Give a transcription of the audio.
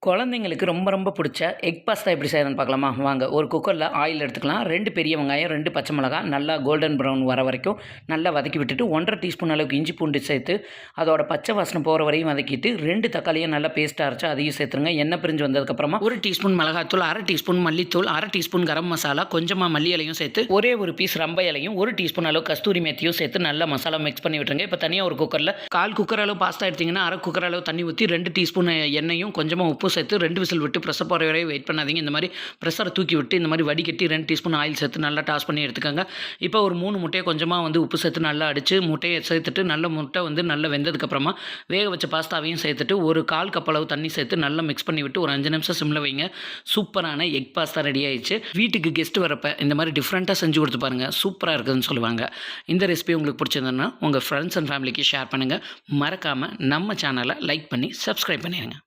குழந்தைங்களுக்கு ரொம்ப ரொம்ப பிடிச்ச எக் பாஸ்தா எப்படி செய்யறதுன்னு பார்க்கலாமா? வாங்க. ஒரு குக்கரில் ஆயில் எடுத்துக்கலாம். 2 பெரிய வெங்காயம், 2 பச்சை மிளகாய் நல்லா கோல்டன் ப்ரவுன் வர வரைக்கும் நல்லா வதக்கி விட்டுட்டு 1 1/2 டீஸ்பூன் அளவுக்கு இஞ்சி பூண்டு சேர்த்து அதோட பச்சை வாசனை போகிற வரையும் வதக்கிட்டு 2 தக்காளியை நல்லா பேஸ்ட்டாக அரைச்சு அதையும் சேர்த்துருங்க. எண்ணெய் பிரிஞ்சு வந்ததுக்கப்புறமா 1 டீஸ்பூன் மிளகாத்தூள், 1/2 டீஸ்பூன் மல்லித்தூள், 1/2 டீஸ்பூன் கரம் மசாலா, கொஞ்சமாக மல்லி இலையும் சேர்த்து ஒரே ஒரு பீஸ் ரம்ப இலையும் 1 டீஸ்பூன் அளவு கஸ்தூரி மேத்தியும் சேர்த்து நல்லா மசாலா மிக்ஸ் பண்ணி விட்டுருங்க. இப்போ தனியாக ஒரு குக்கரில் 1/4 குக்கர் அளவு பாஸ்தா எடுத்திங்கன்னா 1/2 குக்கர் அளவு தண்ணி ஊற்றி 2 டீஸ்பூன் எண்ணெயும் கொஞ்சமாக உப்பு சேர்த்து 2 விசில் விட்டு ப்ரெஷர் போகிற வரை வெயிட் பண்ணாதீங்க. இந்த மாதிரி ப்ரெஷரை தூக்கி விட்டு இந்த மாதிரி வடிகட்டி 2 டீஸ்பூன் ஆயில் சேர்த்து நல்லா டாஸ் பண்ணி எடுத்துக்கோங்க. இப்போ ஒரு 3 முட்டையை கொஞ்சமாக உப்பு சேர்த்து நல்லா அடித்து முட்டையை சேர்த்துட்டு நல்ல முட்டை நல்லா வெந்ததுக்கப்புறமா வேக வச்ச பாஸ்தாவையும் சேர்த்துட்டு ஒரு 1/4 கப் அளவு தண்ணி சேர்த்து நல்லா மிக்ஸ் பண்ணி விட்டு ஒரு 5 நிமிஷம் சிம்மில் வைங்க. சூப்பரான எக் பாஸ்தா ரெடி ஆயிடுச்சு. வீட்டுக்கு கெஸ்ட் வரப்போ இந்த மாதிரி டிஃப்ரெண்ட்டாக செஞ்சு கொடுத்து பாருங்கள், சூப்பராக இருக்குதுன்னு சொல்லுவாங்க. இந்த ரெசிபி உங்களுக்கு பிடிச்சிருந்ததுன்னா உங்கள் ஃப்ரெண்ட்ஸ் அண்ட் ஃபேமிலிக்கு ஷேர் பண்ணுங்கள். மறக்காமல் நம்ம சேனலை லைக் பண்ணி சப்ஸ்கிரைப் பண்ணிடுங்க.